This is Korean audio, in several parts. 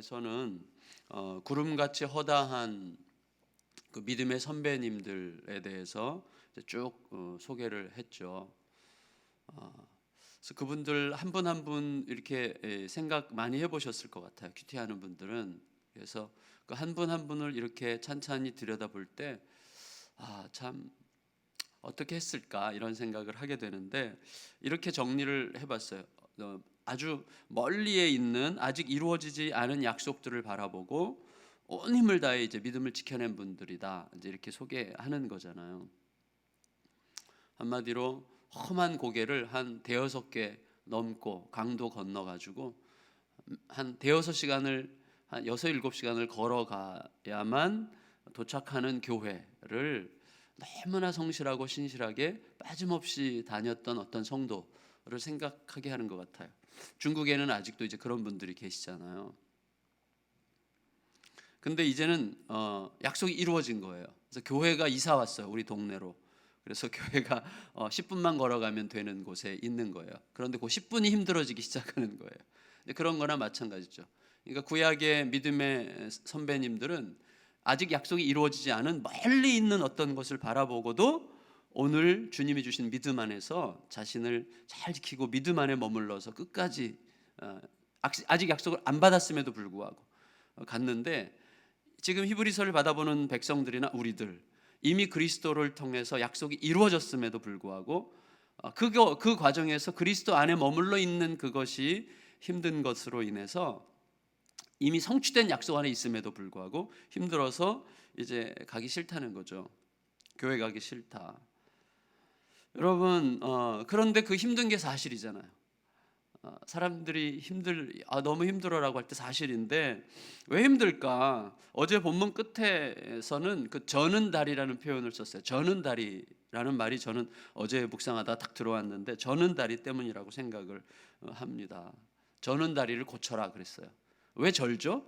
에서는 구름같이 허다한 그 믿음의 선배님들에 대해서 쭉 소개를 했죠. 그래서 그분들 한 분 한 분 이렇게 생각 많이 해보셨을 것 같아요. 큐티하는 분들은. 그래서 그 한 분 한 분을 이렇게 찬찬히 들여다볼 때 참 어떻게 했을까 이런 생각을 하게 되는데, 이렇게 정리를 해봤어요. 아주 멀리에 있는 아직 이루어지지 않은 약속들을 바라보고 온 힘을 다해 이제 믿음을 지켜낸 분들이다, 이제 이렇게 소개하는 거잖아요. 한마디로 험한 고개를 한 대여섯 개 넘고 강도 건너가지고 한 대여섯 시간을 한 6-7시간을 걸어가야만 도착하는 교회를 너무나 성실하고 신실하게 빠짐없이 다녔던 어떤 성도를 생각하게 하는 것 같아요. 중국에는 아직도 이제 그런 분들이 계시잖아요. 근데 이제는 약속이 이루어진 거예요. 그래서 교회가 이사 왔어요, 우리 동네로. 그래서 교회가 10분만 걸어가면 되는 곳에 있는 거예요. 그런데 그 10분이 힘들어지기 시작하는 거예요. 그런 거나 마찬가지죠. 그러니까 구약의 믿음의 선배님들은 아직 약속이 이루어지지 않은 멀리 있는 어떤 것을 바라보고도 오늘 주님이 주신 믿음 안에서 자신을 잘 지키고 믿음 안에 머물러서 끝까지 아직 약속을 안 받았음에도 불구하고 갔는데, 지금 히브리서를 받아보는 백성들이나 우리들 이미 그리스도를 통해서 약속이 이루어졌음에도 불구하고 그 과정에서 그리스도 안에 머물러 있는 그것이 힘든 것으로 인해서 이미 성취된 약속 안에 있음에도 불구하고 힘들어서 이제 가기 싫다는 거죠. 교회 가기 싫다. 여러분, 그런데 그 힘든 게 사실이잖아요. 사람들이 너무 힘들어라고 할 때 사실인데 왜 힘들까? 어제 본문 끝에서는 그 저는 다리라는 표현을 썼어요. 저는 다리라는 말이 저는 어제 묵상하다 딱 들어왔는데 저는 다리 때문이라고 생각을 합니다. 저는 다리를 고쳐라 그랬어요. 왜 절죠?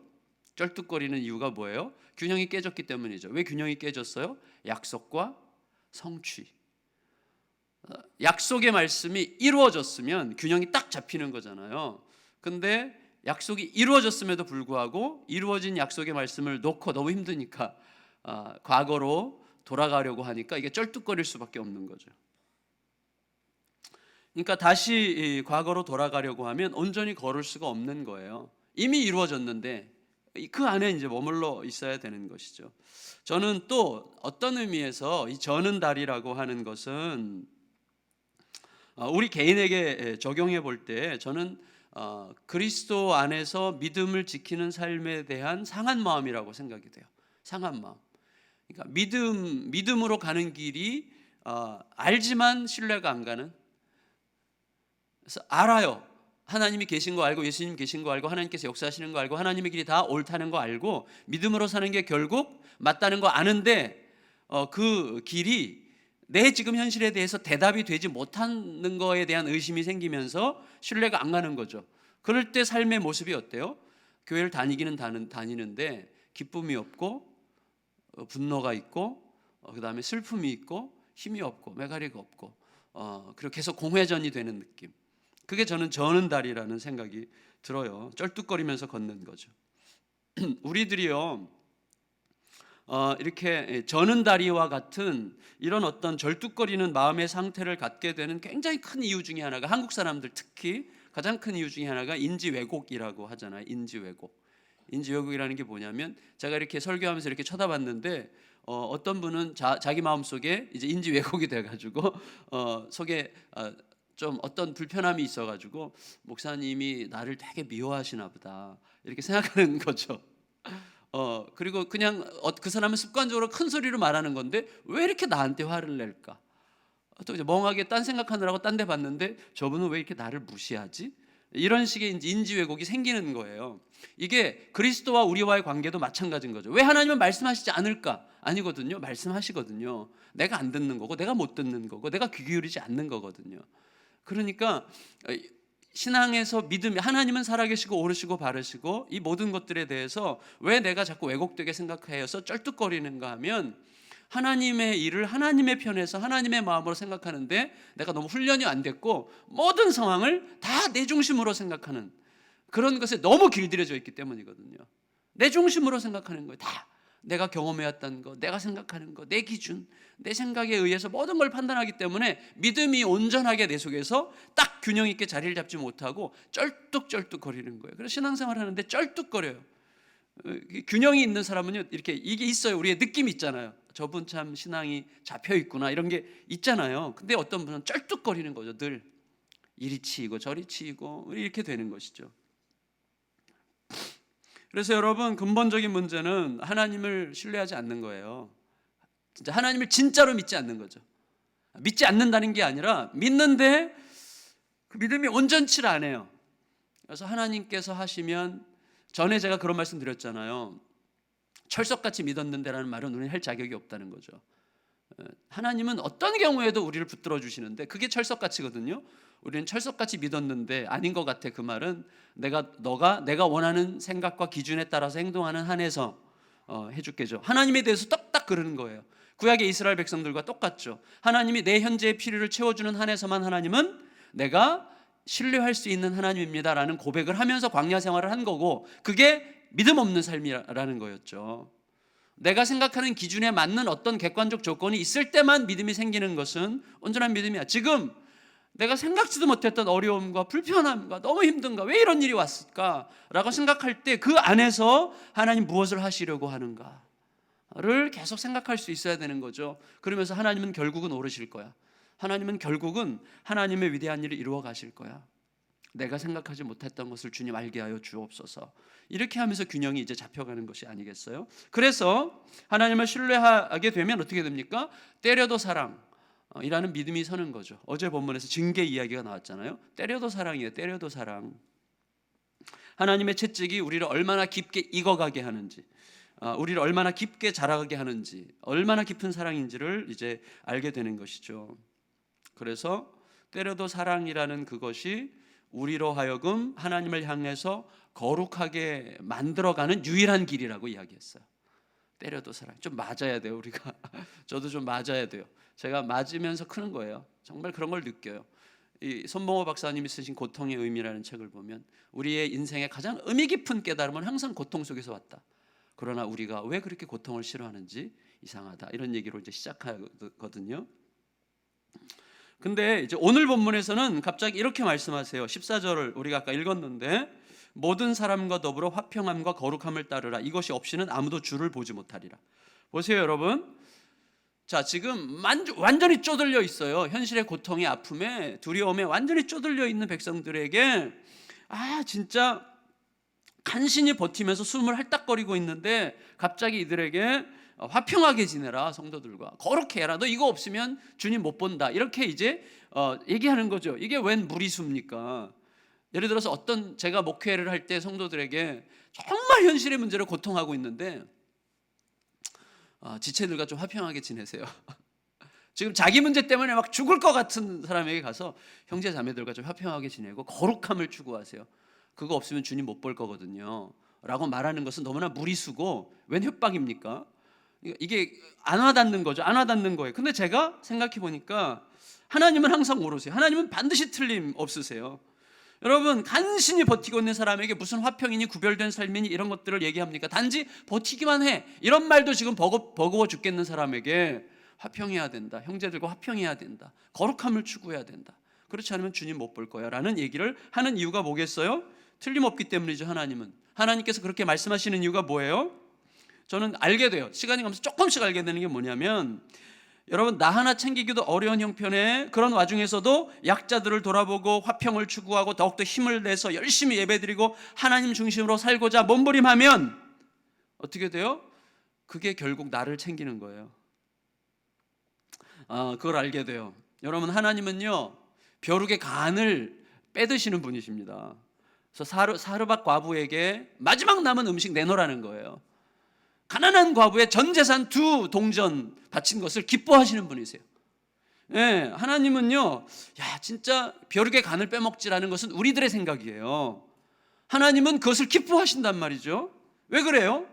쩔뚝거리는 이유가 뭐예요? 균형이 깨졌기 때문이죠. 왜 균형이 깨졌어요? 약속과 성취. 약속의 말씀이 이루어졌으면 균형이 딱 잡히는 거잖아요. 근데 약속이 이루어졌음에도 불구하고 이루어진 약속의 말씀을 놓고 너무 힘드니까 과거로 돌아가려고 하니까 이게 쩔뚝거릴 수밖에 없는 거죠. 그러니까 다시 과거로 돌아가려고 하면 온전히 걸을 수가 없는 거예요. 이미 이루어졌는데 그 안에 이제 머물러 있어야 되는 것이죠. 저는 또 어떤 의미에서 이 저는 다리라고 하는 것은 우리 개인에게 적용해 볼 때 저는 그리스도 안에서 믿음을 지키는 삶에 대한 상한 마음이라고 생각이 돼요. 상한 마음. 그러니까 믿음으로 가는 길이 알지만 신뢰가 안 가는. 그래서 알아요. 하나님이 계신 거 알고 예수님 계신 거 알고 하나님께서 역사하시는 거 알고 하나님의 길이 다 옳다는 거 알고 믿음으로 사는 게 결국 맞다는 거 아는데 그 길이 내 지금 현실에 대해서 대답이 되지 못하는 거에 대한 의심이 생기면서 신뢰가 안 가는 거죠. 그럴 때 삶의 모습이 어때요? 교회를 다니기는 다니는데 기쁨이 없고 분노가 있고 그 다음에 슬픔이 있고 힘이 없고 메가리가 없고 그리고 계속 공회전이 되는 느낌. 그게 저는 다리라는 생각이 들어요. 쩔뚝거리면서 걷는 거죠. 우리들이요 이렇게 저는 다리와 같은 이런 어떤 절뚝거리는 마음의 상태를 갖게 되는 굉장히 큰 이유 중에 하나가, 한국 사람들 특히 가장 큰 이유 중에 하나가 인지 왜곡이라고 하잖아요. 인지 왜곡이라는 게 뭐냐면, 제가 이렇게 설교하면서 이렇게 쳐다봤는데 어떤 분은 자기 마음속에 이제 인지 왜곡이 돼가지고 속에 좀 어떤 불편함이 있어가지고 목사님이 나를 되게 미워하시나 보다 이렇게 생각하는 거죠. 그리고 그냥 그 사람은 습관적으로 큰 소리로 말하는 건데 왜 이렇게 나한테 화를 낼까? 또 이제 멍하게 딴 생각하느라고 딴 데 봤는데 저분은 왜 이렇게 나를 무시하지? 이런 식의 인지 왜곡이 생기는 거예요. 이게 그리스도와 우리와의 관계도 마찬가지인 거죠. 왜 하나님은 말씀하시지 않을까? 아니거든요. 말씀하시거든요. 내가 안 듣는 거고 내가 못 듣는 거고 내가 귀 기울이지 않는 거거든요. 그러니까 신앙에서 믿음이, 하나님은 살아계시고 옳으시고 바르시고 이 모든 것들에 대해서 왜 내가 자꾸 왜곡되게 생각해서 쩔뚝거리는가 하면, 하나님의 일을 하나님의 편에서 하나님의 마음으로 생각하는데 내가 너무 훈련이 안 됐고 모든 상황을 다 내 중심으로 생각하는 그런 것에 너무 길들여져 있기 때문이거든요. 내 중심으로 생각하는 거예요. 다 내가 경험해왔던 거, 내가 생각하는 거, 내 기준, 내 생각에 의해서 모든 걸 판단하기 때문에 믿음이 온전하게 내 속에서 딱 균형 있게 자리를 잡지 못하고 쩔뚝쩔뚝 거리는 거예요. 그래서 신앙생활 하는데 쩔뚝거려요. 균형이 있는 사람은요, 이렇게 이게 있어요. 우리의 느낌이 있잖아요. 저분 참 신앙이 잡혀 있구나, 이런 게 있잖아요. 근데 어떤 분은 쩔뚝거리는 거죠. 늘 이리 치이고 저리 치이고 이렇게 되는 것이죠. 그래서 여러분, 근본적인 문제는 하나님을 신뢰하지 않는 거예요. 진짜 하나님을 진짜로 믿지 않는 거죠. 믿지 않는다는 게 아니라 믿는데 그 믿음이 온전치 않아요. 그래서 하나님께서 하시면, 전에 제가 그런 말씀 드렸잖아요. 철석같이 믿었는데라는 말은 우리는 할 자격이 없다는 거죠. 하나님은 어떤 경우에도 우리를 붙들어 주시는데 그게 철석같이거든요. 우리는 철석같이 믿었는데 아닌 것 같아. 그 말은 내가 원하는 생각과 기준에 따라서 행동하는 한에서 해줄게죠. 하나님에 대해서 딱딱 그러는 거예요. 구약의 이스라엘 백성들과 똑같죠. 하나님이 내 현재의 필요를 채워주는 한에서만 하나님은 내가 신뢰할 수 있는 하나님입니다라는 고백을 하면서 광야 생활을 한 거고, 그게 믿음 없는 삶이라는 거였죠. 내가 생각하는 기준에 맞는 어떤 객관적 조건이 있을 때만 믿음이 생기는 것은 온전한 믿음이야. 지금 내가 생각지도 못했던 어려움과 불편함과 너무 힘든가, 왜 이런 일이 왔을까 라고 생각할 때 그 안에서 하나님 무엇을 하시려고 하는가를 계속 생각할 수 있어야 되는 거죠. 그러면서 하나님은 결국은 오르실 거야. 하나님은 결국은 하나님의 위대한 일을 이루어 가실 거야. 내가 생각하지 못했던 것을 주님 알게 하여 주옵소서. 이렇게 하면서 균형이 이제 잡혀가는 것이 아니겠어요? 그래서 하나님을 신뢰하게 되면 어떻게 됩니까? 때려도 사랑이라는 믿음이 서는 거죠. 어제 본문에서 징계 이야기가 나왔잖아요. 때려도 사랑이에요. 때려도 사랑. 하나님의 채찍이 우리를 얼마나 깊게 익어가게 하는지, 우리를 얼마나 깊게 자라게 하는지, 얼마나 깊은 사랑인지를 이제 알게 되는 것이죠. 그래서 때려도 사랑이라는 그것이 우리로 하여금 하나님을 향해서 거룩하게 만들어가는 유일한 길이라고 이야기했어요. 때려도 사랑. 좀 맞아야 돼요, 우리가. 저도 좀 맞아야 돼요. 제가 맞으면서 크는 거예요. 정말 그런 걸 느껴요. 이 손봉호 박사님이 쓰신 고통의 의미라는 책을 보면 우리의 인생의 가장 의미 깊은 깨달음은 항상 고통 속에서 왔다. 그러나 우리가 왜 그렇게 고통을 싫어하는지 이상하다. 이런 얘기로 이제 시작하거든요. 근데 이제 오늘 본문에서는 갑자기 이렇게 말씀하세요. 14절을 우리가 아까 읽었는데, 모든 사람과 더불어 화평함과 거룩함을 따르라. 이것이 없이는 아무도 주를 보지 못하리라. 보세요, 여러분. 자, 지금 완전히 쪼들려 있어요. 현실의 고통의 아픔에, 두려움에 완전히 쪼들려 있는 백성들에게 진짜 간신히 버티면서 숨을 헐떡거리고 있는데 갑자기 이들에게 화평하게 지내라, 성도들과 거룩해 해라, 너 이거 없으면 주님 못 본다, 이렇게 이제 얘기하는 거죠. 이게 웬 무리수입니까? 예를 들어서 제가 목회를 할 때 성도들에게 정말 현실의 문제로 고통하고 있는데 지체들과 좀 화평하게 지내세요. 지금 자기 문제 때문에 막 죽을 것 같은 사람에게 가서 형제 자매들과 좀 화평하게 지내고 거룩함을 추구하세요. 그거 없으면 주님 못 볼 거거든요 라고 말하는 것은 너무나 무리수고 웬 협박입니까? 이게 안 와닿는 거죠. 안 와닿는 거예요. 근데 제가 생각해 보니까 하나님은 항상 오르세요. 하나님은 반드시 틀림 없으세요. 여러분, 간신히 버티고 있는 사람에게 무슨 화평이니 구별된 삶이니 이런 것들을 얘기합니까? 단지 버티기만 해, 이런 말도 지금 버거워 죽겠는 사람에게 화평해야 된다, 형제들과 화평해야 된다, 거룩함을 추구해야 된다, 그렇지 않으면 주님 못 볼 거야 라는 얘기를 하는 이유가 뭐겠어요? 틀림없기 때문이죠. 하나님께서 그렇게 말씀하시는 이유가 뭐예요? 저는 알게 돼요. 시간이 가면서 조금씩 알게 되는 게 뭐냐면, 여러분, 나 하나 챙기기도 어려운 형편에 그런 와중에서도 약자들을 돌아보고 화평을 추구하고 더욱더 힘을 내서 열심히 예배드리고 하나님 중심으로 살고자 몸부림하면 어떻게 돼요? 그게 결국 나를 챙기는 거예요. 그걸 알게 돼요. 여러분, 하나님은요 벼룩의 간을 빼드시는 분이십니다. 그래서 사르밧 과부에게 마지막 남은 음식 내놓으라는 거예요. 가난한 과부의 전 재산 2 동전 바친 것을 기뻐하시는 분이세요. 네, 하나님은요, 진짜 벼룩의 간을 빼먹지라는 것은 우리들의 생각이에요. 하나님은 그것을 기뻐하신단 말이죠. 왜 그래요?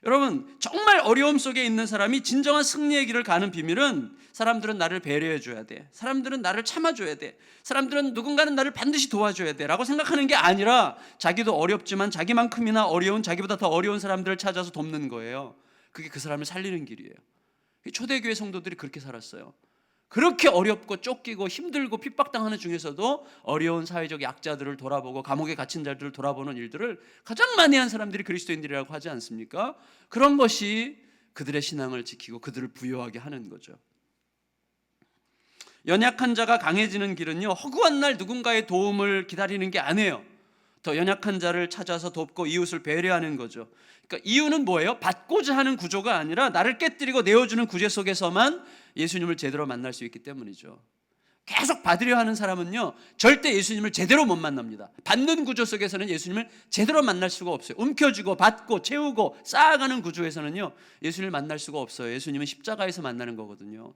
여러분, 정말 어려움 속에 있는 사람이 진정한 승리의 길을 가는 비밀은 사람들은 나를 배려해 줘야 돼, 사람들은 나를 참아줘야 돼, 사람들은 누군가는 나를 반드시 도와줘야 돼 라고 생각하는 게 아니라 자기도 어렵지만 자기만큼이나 어려운, 자기보다 더 어려운 사람들을 찾아서 돕는 거예요. 그게 그 사람을 살리는 길이에요. 초대교회 성도들이 그렇게 살았어요. 그렇게 어렵고 쫓기고 힘들고 핍박당하는 중에서도 어려운 사회적 약자들을 돌아보고 감옥에 갇힌 자들을 돌아보는 일들을 가장 많이 한 사람들이 그리스도인들이라고 하지 않습니까? 그런 것이 그들의 신앙을 지키고 그들을 부요하게 하는 거죠. 연약한 자가 강해지는 길은요, 허구한 날 누군가의 도움을 기다리는 게 아니에요. 더 연약한 자를 찾아서 돕고 이웃을 배려하는 거죠. 그러니까 이유는 뭐예요? 받고자 하는 구조가 아니라 나를 깨뜨리고 내어주는 구제 속에서만 예수님을 제대로 만날 수 있기 때문이죠. 계속 받으려 하는 사람은요, 절대 예수님을 제대로 못 만납니다. 받는 구조 속에서는 예수님을 제대로 만날 수가 없어요. 움켜쥐고 받고 채우고 쌓아가는 구조에서는요, 예수님을 만날 수가 없어요. 예수님은 십자가에서 만나는 거거든요.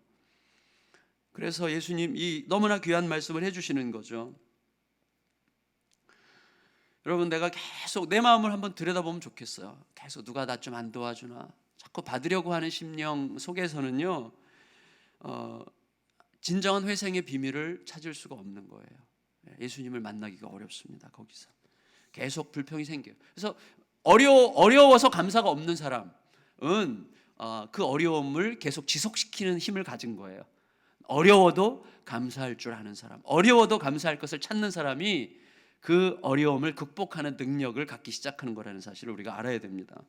그래서 예수님이 너무나 귀한 말씀을 해주시는 거죠. 여러분, 내가 계속 내 마음을 한번 들여다보면 좋겠어요. 계속 누가 나 좀 안 도와주나, 자꾸 받으려고 하는 심령 속에서는요, 진정한 회생의 비밀을 찾을 수가 없는 거예요. 예수님을 만나기가 어렵습니다. 거기서 계속 불평이 생겨요. 그래서 어려워서 감사가 없는 사람은 그 어려움을 계속 지속시키는 힘을 가진 거예요. 어려워도 감사할 줄 아는 사람, 어려워도 감사할 것을 찾는 사람이 그 어려움을 극복하는 능력을 갖기 시작하는 거라는 사실을 우리가 알아야 됩니다.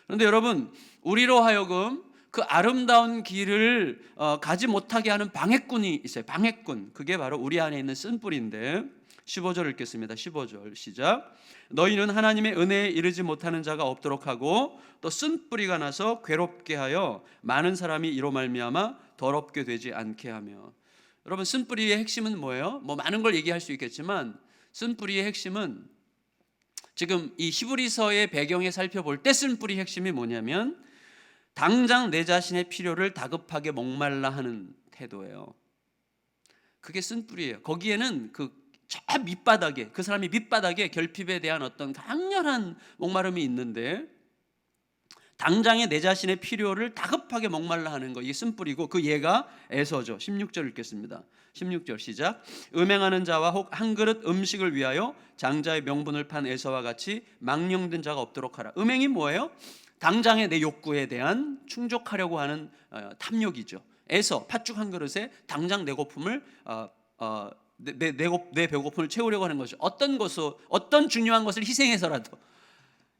그런데 여러분, 우리로 하여금 그 아름다운 길을 가지 못하게 하는 방해꾼이 있어요. 방해꾼. 그게 바로 우리 안에 있는 쓴뿌리인데 15절 읽겠습니다. 15절 시작. 너희는 하나님의 은혜에 이르지 못하는 자가 없도록 하고 또 쓴뿌리가 나서 괴롭게 하여 많은 사람이 이로 말미암아 더럽게 되지 않게 하며. 여러분, 쓴뿌리의 핵심은 뭐예요? 뭐 많은 걸 얘기할 수 있겠지만 쓴뿌리의 핵심은, 지금 이 히브리서의 배경에 살펴볼 때 쓴뿌리 핵심이 뭐냐면 당장 내 자신의 필요를 다급하게 목말라 하는 태도예요. 그게 쓴뿌리예요. 거기에는 저 밑바닥에, 그 사람이 밑바닥에 결핍에 대한 어떤 강렬한 목마름이 있는데, 당장에 내 자신의 필요를 다급하게 목말라 하는 거, 이게 쓴뿌리고 그 예가 에서죠. 16절 읽겠습니다. 16절 시작. 음행하는 자와 혹 한 그릇 음식을 위하여 장자의 명분을 판 에서와 같이 망령된 자가 없도록 하라. 음행이 뭐예요? 당장의 내 욕구에 대한 충족하려고 하는 탐욕이죠. 에서 팥죽 한 그릇에 당장 내 고픔을 내 배고픔을 채우려고 하는 것이죠. 어떤 중요한 것을 희생해서라도,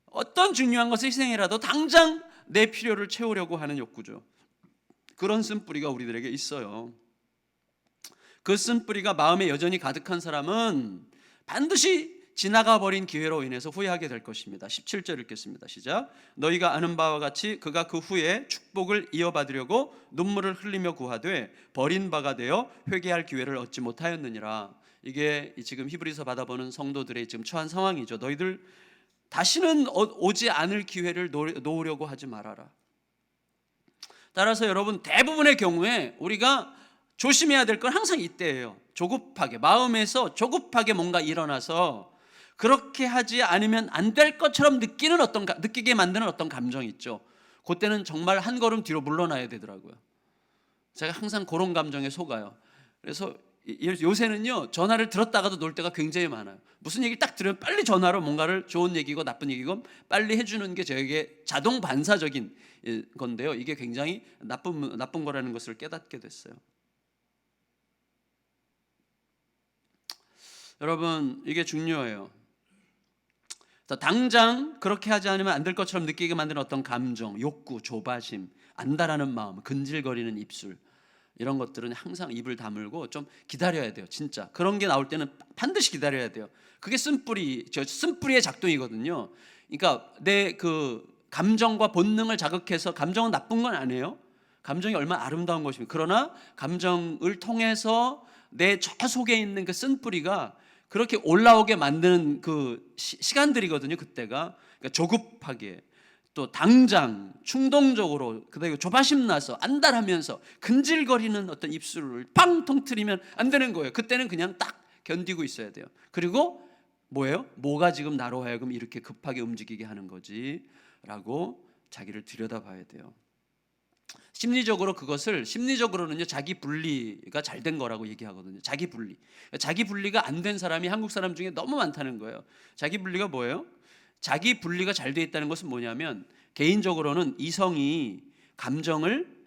어떤 중요한 것을 희생해라도 당장 내 필요를 채우려고 하는 욕구죠. 그런 쓴뿌리가 우리들에게 있어요. 그 쓴뿌리가 마음에 여전히 가득한 사람은 반드시 지나가 버린 기회로 인해서 후회하게 될 것입니다. 17절 읽겠습니다. 시작. 너희가 아는 바와 같이 그가 그 후에 축복을 이어받으려고 눈물을 흘리며 구하되 버린 바가 되어 회개할 기회를 얻지 못하였느니라. 이게 지금 히브리서 받아보는 성도들의 지금 처한 상황이죠. 너희들 다시는 오지 않을 기회를 놓으려고 하지 말아라. 따라서 여러분, 대부분의 경우에 우리가 조심해야 될 건 항상 이때예요. 조급하게, 마음에서 조급하게 뭔가 일어나서 그렇게 하지 않으면 안 될 것처럼 느끼게 만드는 어떤 감정이 있죠. 그때는 정말 한 걸음 뒤로 물러나야 되더라고요. 제가 항상 그런 감정에 속아요. 그래서 요새는요, 전화를 들었다가도 놀 때가 굉장히 많아요. 무슨 얘기를 딱 들으면 빨리 전화로 뭔가를, 좋은 얘기고 나쁜 얘기고 빨리 해주는 게 저에게 자동 반사적인 건데요, 이게 굉장히 나쁜 거라는 것을 깨닫게 됐어요. 여러분, 이게 중요해요. 당장 그렇게 하지 않으면 안 될 것처럼 느끼게 만드는 어떤 감정, 욕구, 조바심, 안다라는 마음, 근질거리는 입술, 이런 것들은 항상 입을 다물고 좀 기다려야 돼요. 진짜 그런 게 나올 때는 반드시 기다려야 돼요. 그게 쓴뿌리의 작동이거든요. 그러니까 내 그 감정과 본능을 자극해서, 감정은 나쁜 건 아니에요. 감정이 얼마나 아름다운 것입니다. 그러나 감정을 통해서 내 저 속에 있는 그 쓴뿌리가 그렇게 올라오게 만드는 그 시간들이거든요. 그때가, 그러니까 조급하게, 또 당장 충동적으로, 그다음에 조바심 나서 안달하면서 근질거리는 어떤 입술을 팡 통트리면 안 되는 거예요. 그때는 그냥 딱 견디고 있어야 돼요. 그리고 뭐예요? 뭐가 지금 나로 하여금 이렇게 급하게 움직이게 하는 거지? 라고 자기를 들여다봐야 돼요. 심리적으로는요, 자기 분리가 잘 된 거라고 얘기하거든요. 자기 분리. 자기 분리가 안 된 사람이 한국 사람 중에 너무 많다는 거예요. 자기 분리가 뭐예요? 자기 분리가 잘 돼 있다는 것은 뭐냐면, 개인적으로는 이성이 감정을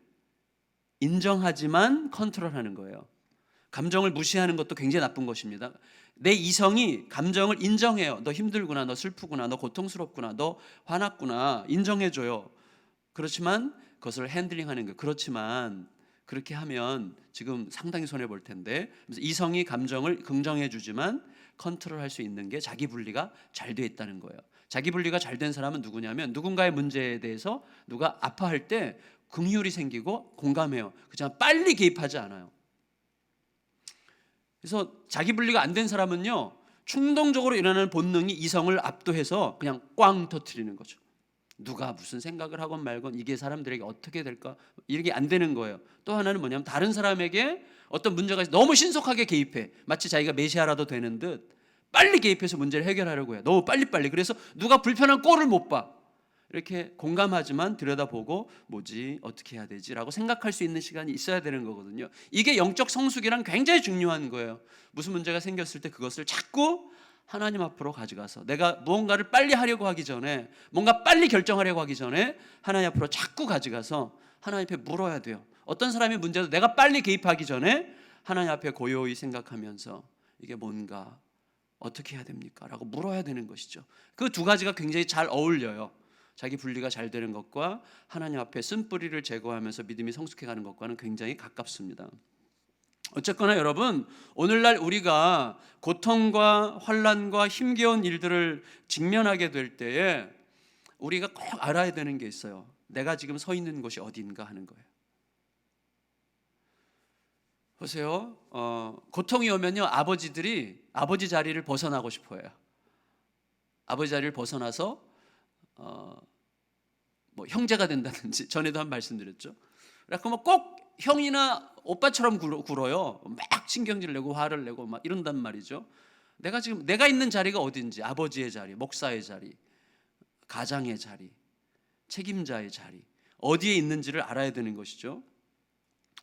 인정하지만 컨트롤하는 거예요. 감정을 무시하는 것도 굉장히 나쁜 것입니다. 내 이성이 감정을 인정해요. 너 힘들구나, 너 슬프구나, 너 고통스럽구나, 너 화났구나, 인정해줘요. 그렇지만 그것을 핸들링하는 거예요. 그렇지만 그렇게 하면 지금 상당히 손해볼 텐데, 이성이 감정을 긍정해주지만 컨트롤할 수 있는 게 자기 분리가 잘 돼 있다는 거예요. 자기 분리가 잘 된 사람은 누구냐면, 누군가의 문제에 대해서 누가 아파할 때 긍휼이 생기고 공감해요. 그렇지만 빨리 개입하지 않아요. 그래서 자기 분리가 안 된 사람은요, 충동적으로 일어나는 본능이 이성을 압도해서 그냥 꽝 터뜨리는 거죠. 누가 무슨 생각을 하건 말건 이게 사람들에게 어떻게 될까, 이게 안 되는 거예요. 또 하나는 뭐냐면, 다른 사람에게 어떤 문제가 있어 너무 신속하게 개입해. 마치 자기가 메시아라도 되는 듯 빨리 개입해서 문제를 해결하려고 해요. 너무 빨리빨리. 그래서 누가 불편한 꼴을 못 봐. 이렇게 공감하지만 들여다보고 뭐지, 어떻게 해야 되지? 라고 생각할 수 있는 시간이 있어야 되는 거거든요. 이게 영적 성숙이랑 굉장히 중요한 거예요. 무슨 문제가 생겼을 때 그것을 자꾸 하나님 앞으로 가져가서, 내가 무언가를 빨리 하려고 하기 전에, 뭔가 빨리 결정하려고 하기 전에 하나님 앞으로 자꾸 가져가서 하나님 앞에 물어야 돼요. 어떤 사람의 문제도 내가 빨리 개입하기 전에 하나님 앞에 고요히 생각하면서 이게 뭔가 어떻게 해야 됩니까? 라고 물어야 되는 것이죠. 그 두 가지가 굉장히 잘 어울려요. 자기 분리가 잘 되는 것과 하나님 앞에 쓴뿌리를 제거하면서 믿음이 성숙해가는 것과는 굉장히 가깝습니다. 어쨌거나 여러분, 오늘날 우리가 고통과 환난과 힘겨운 일들을 직면하게 될 때에 우리가 꼭 알아야 되는 게 있어요. 내가 지금 서 있는 곳이 어딘가 하는 거예요. 보세요. 고통이 오면요, 아버지들이 아버지 자리를 벗어나고 싶어요. 아버지 자리를 벗어나서 뭐 형제가 된다든지, 전에도 한 말씀드렸죠. 그러니까 꼭 형이나 오빠처럼 굴어요. 막 신경질 내고 화를 내고 막 이런단 말이죠. 내가 있는 자리가 어딘지, 아버지의 자리, 목사의 자리, 가장의 자리, 책임자의 자리, 어디에 있는지를 알아야 되는 것이죠.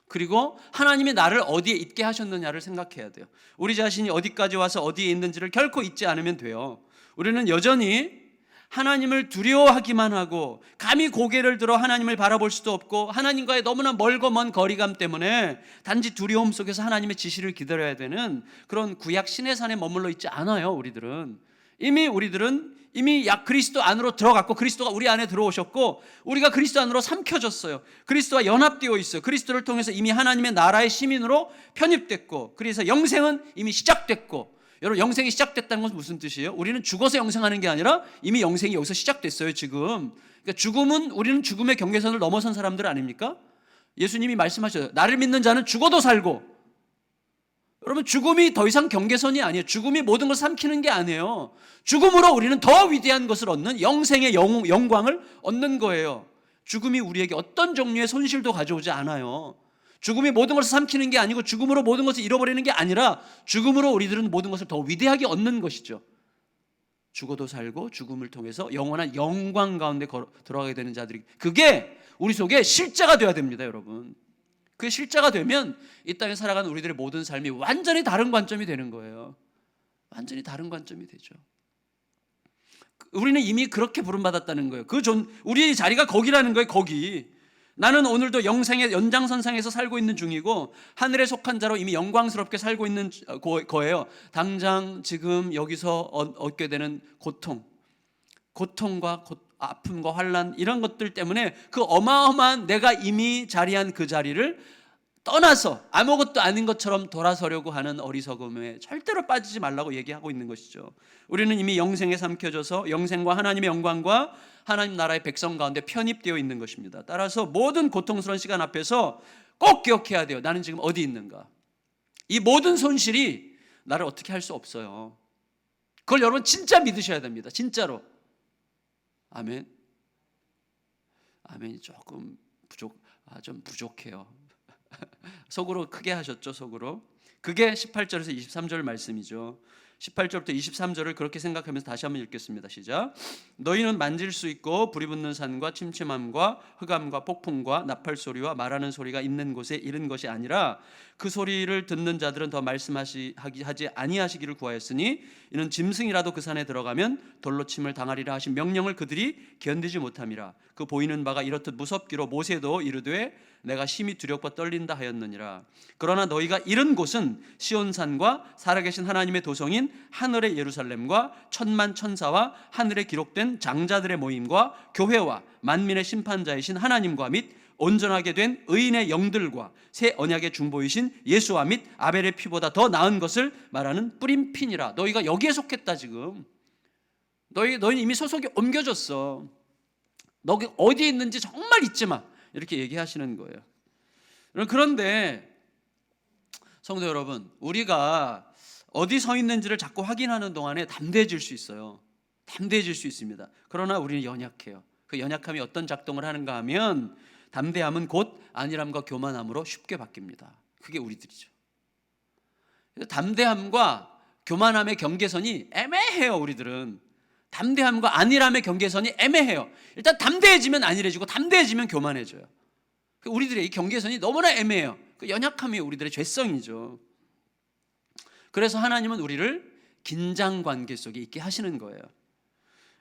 그리고 하나님이 나를 어디에 있게 하셨느냐를 생각해야 돼요. 우리 자신이 어디까지 와서 어디에 있는지를 결코 잊지 않으면 돼요. 우리는 여전히 하나님을 두려워하기만 하고 감히 고개를 들어 하나님을 바라볼 수도 없고, 하나님과의 너무나 멀고 먼 거리감 때문에 단지 두려움 속에서 하나님의 지시를 기다려야 되는 그런 구약 신의 산에 머물러 있지 않아요. 우리들은 이미 그리스도 안으로 들어갔고, 그리스도가 우리 안에 들어오셨고, 우리가 그리스도 안으로 삼켜졌어요. 그리스도와 연합되어 있어요. 그리스도를 통해서 이미 하나님의 나라의 시민으로 편입됐고, 그래서 영생은 이미 시작됐고. 여러분, 영생이 시작됐다는 것은 무슨 뜻이에요? 우리는 죽어서 영생하는 게 아니라 이미 영생이 여기서 시작됐어요, 지금. 그러니까 우리는 죽음의 경계선을 넘어선 사람들 아닙니까? 예수님이 말씀하셨어요. 나를 믿는 자는 죽어도 살고. 여러분, 죽음이 더 이상 경계선이 아니에요. 죽음이 모든 것을 삼키는 게 아니에요. 죽음으로 우리는 더 위대한 것을 얻는, 영생의 영광을 얻는 거예요. 죽음이 우리에게 어떤 종류의 손실도 가져오지 않아요. 죽음이 모든 것을 삼키는 게 아니고, 죽음으로 모든 것을 잃어버리는 게 아니라, 죽음으로 우리들은 모든 것을 더 위대하게 얻는 것이죠. 죽어도 살고 죽음을 통해서 영원한 영광 가운데 들어가게 되는 자들이, 그게 우리 속에 실제가 되어야 됩니다, 여러분. 그게 실제가 되면 이 땅에 살아가는 우리들의 모든 삶이 완전히 다른 관점이 되는 거예요. 완전히 다른 관점이 되죠. 우리는 이미 그렇게 부름받았다는 거예요. 우리의 자리가 거기라는 거예요, 거기. 나는 오늘도 영생의 연장선상에서 살고 있는 중이고, 하늘에 속한 자로 이미 영광스럽게 살고 있는 거예요. 당장 지금 여기서 얻게 되는 고통과 아픔과 환난, 이런 것들 때문에 그 어마어마한 내가 이미 자리한 그 자리를 떠나서 아무것도 아닌 것처럼 돌아서려고 하는 어리석음에 절대로 빠지지 말라고 얘기하고 있는 것이죠. 우리는 이미 영생에 삼켜져서 영생과 하나님의 영광과 하나님 나라의 백성 가운데 편입되어 있는 것입니다. 따라서 모든 고통스러운 시간 앞에서 꼭 기억해야 돼요. 나는 지금 어디 있는가? 이 모든 손실이 나를 어떻게 할 수 없어요. 그걸 여러분 진짜 믿으셔야 됩니다. 진짜로. 아멘. 아멘이 조금 좀 부족해요. 속으로 크게 하셨죠, 속으로. 그게 18절에서 23절 말씀이죠. 18절부터 23절을 그렇게 생각하면서 다시 한번 읽겠습니다. 시작. 너희는 만질 수 있고 불이 붙는 산과 침침함과 흑암과 폭풍과 나팔 소리와 말하는 소리가 있는 곳에 이른 것이 아니라 그 소리를 듣는 자들은 더 말씀하지 아니하시기를 구하였으니 이는 짐승이라도 그 산에 들어가면 돌로 침을 당하리라 하신 명령을 그들이 견디지 못함이라. 그 보이는 바가 이렇듯 무섭기로 모세도 이르되 내가 심히 두렵고 떨린다 하였느니라. 그러나 너희가 이른 곳은 시온산과 살아계신 하나님의 도성인 하늘의 예루살렘과 천만 천사와 하늘에 기록된 장자들의 모임과 교회와 만민의 심판자이신 하나님과 및 온전하게 된 의인의 영들과 새 언약의 중보이신 예수와 및 아벨의 피보다 더 나은 것을 말하는 뿌린 핀이라. 너희가 여기에 속했다. 지금 너희는 이미 소속이 옮겨졌어. 너희 어디에 있는지 정말 잊지 마. 이렇게 얘기하시는 거예요. 그런데 성도 여러분, 우리가 어디 서 있는지를 자꾸 확인하는 동안에 담대해질 수 있어요. 담대해질 수 있습니다. 그러나 우리는 연약해요. 그 연약함이 어떤 작동을 하는가 하면 담대함은 곧 안일함과 교만함으로 쉽게 바뀝니다. 그게 우리들이죠. 담대함과 교만함의 경계선이 애매해요. 우리들은 담대함과 안일함의 경계선이 애매해요. 일단 담대해지면 안일해지고 담대해지면 교만해져요. 우리들의 이 경계선이 너무나 애매해요. 그 연약함이 우리들의 죄성이죠. 그래서 하나님은 우리를 긴장 관계 속에 있게 하시는 거예요.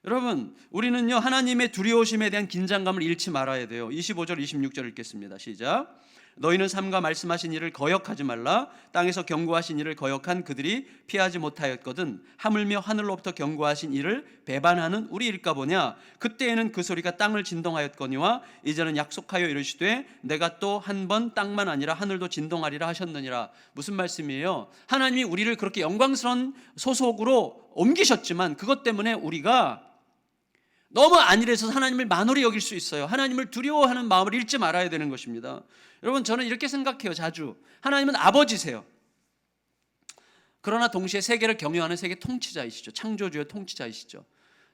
여러분, 우리는요 하나님의 두려우심에 대한 긴장감을 잃지 말아야 돼요. 25절 26절 읽겠습니다. 시작. 너희는 삼가 말씀하신 일을 거역하지 말라. 땅에서 경고하신 일을 거역한 그들이 피하지 못하였거든 하물며 하늘로부터 경고하신 일을 배반하는 우리일까 보냐. 그때에는 그 소리가 땅을 진동하였거니와 이제는 약속하여 이르시되 내가 또 한 번 땅만 아니라 하늘도 진동하리라 하셨느니라. 무슨 말씀이에요? 하나님이 우리를 그렇게 영광스러운 소속으로 옮기셨지만 그것 때문에 우리가 너무 안일해서 하나님을 만홀히 여길 수 있어요. 하나님을 두려워하는 마음을 잃지 말아야 되는 것입니다. 여러분, 저는 이렇게 생각해요. 자주 하나님은 아버지세요. 그러나 동시에 세계를 경영하는 세계 통치자이시죠. 창조주의 통치자이시죠.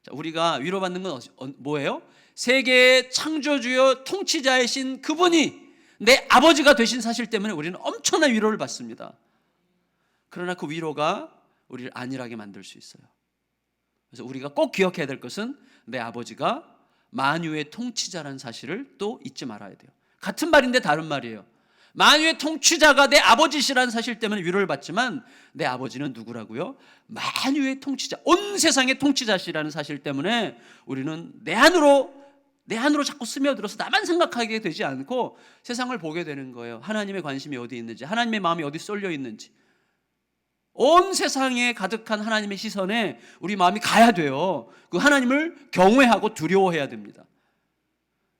자, 우리가 위로받는 건 뭐예요? 세계의 창조주요 통치자이신 그분이 내 아버지가 되신 사실 때문에 우리는 엄청난 위로를 받습니다. 그러나 그 위로가 우리를 안일하게 만들 수 있어요. 그래서 우리가 꼭 기억해야 될 것은 내 아버지가 만유의 통치자라는 사실을 또 잊지 말아야 돼요. 같은 말인데 다른 말이에요. 만유의 통치자가 내 아버지시라는 사실 때문에 위로를 받지만 내 아버지는 누구라고요? 만유의 통치자, 온 세상의 통치자시라는 사실 때문에 우리는 내 안으로 자꾸 스며들어서 나만 생각하게 되지 않고 세상을 보게 되는 거예요. 하나님의 관심이 어디 있는지, 하나님의 마음이 어디 쏠려 있는지, 온 세상에 가득한 하나님의 시선에 우리 마음이 가야 돼요. 그 하나님을 경외하고 두려워해야 됩니다.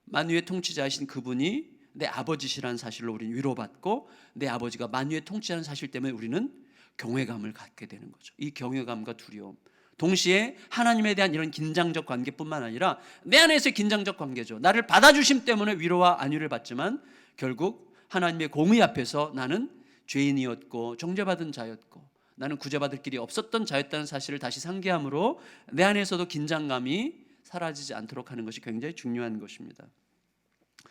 만유의 통치자이신 그분이 내 아버지시라는 사실로 우리는 위로받고 내 아버지가 만유의 통치자라는 사실 때문에 우리는 경외감을 갖게 되는 거죠. 이 경외감과 두려움, 동시에 하나님에 대한 이런 긴장적 관계뿐만 아니라 내 안에서의 긴장적 관계죠. 나를 받아주심 때문에 위로와 안위를 받지만 결국 하나님의 공의 앞에서 나는 죄인이었고 정죄받은 자였고 나는 구제받을 길이 없었던 자였다는 사실을 다시 상기함으로 내 안에서도 긴장감이 사라지지 않도록 하는 것이 굉장히 중요한 것입니다.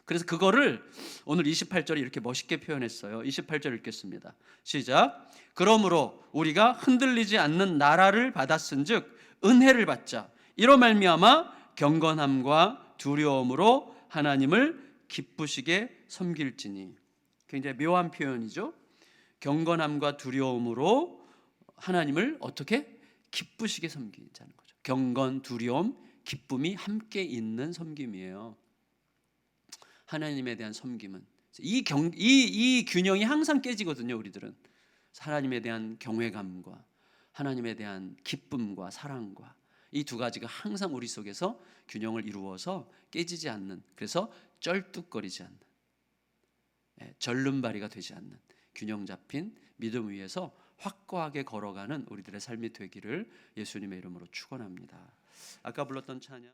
그래서 그거를 오늘 28절에 이렇게 멋있게 표현했어요. 28절 읽겠습니다. 시작. 그러므로 우리가 흔들리지 않는 나라를 받았은즉 은혜를 받자. 이로 말미암아 경건함과 두려움으로 하나님을 기쁘시게 섬길지니. 굉장히 묘한 표현이죠. 경건함과 두려움으로 하나님을 어떻게 기쁘시게 섬기자는 거죠. 경건, 두려움, 기쁨이 함께 있는 섬김이에요. 하나님에 대한 섬김은 이 균형이 항상 깨지거든요. 우리들은 하나님에 대한 경외감과 하나님에 대한 기쁨과 사랑과 이 두 가지가 항상 우리 속에서 균형을 이루어서 깨지지 않는, 그래서 쩔뚝거리지 않는, 절름발이가 되지 않는 균형 잡힌 믿음 위에서 확고하게 걸어가는 우리들의 삶이 되기를 예수님의 이름으로 축원합니다. 아까 불렀던 찬양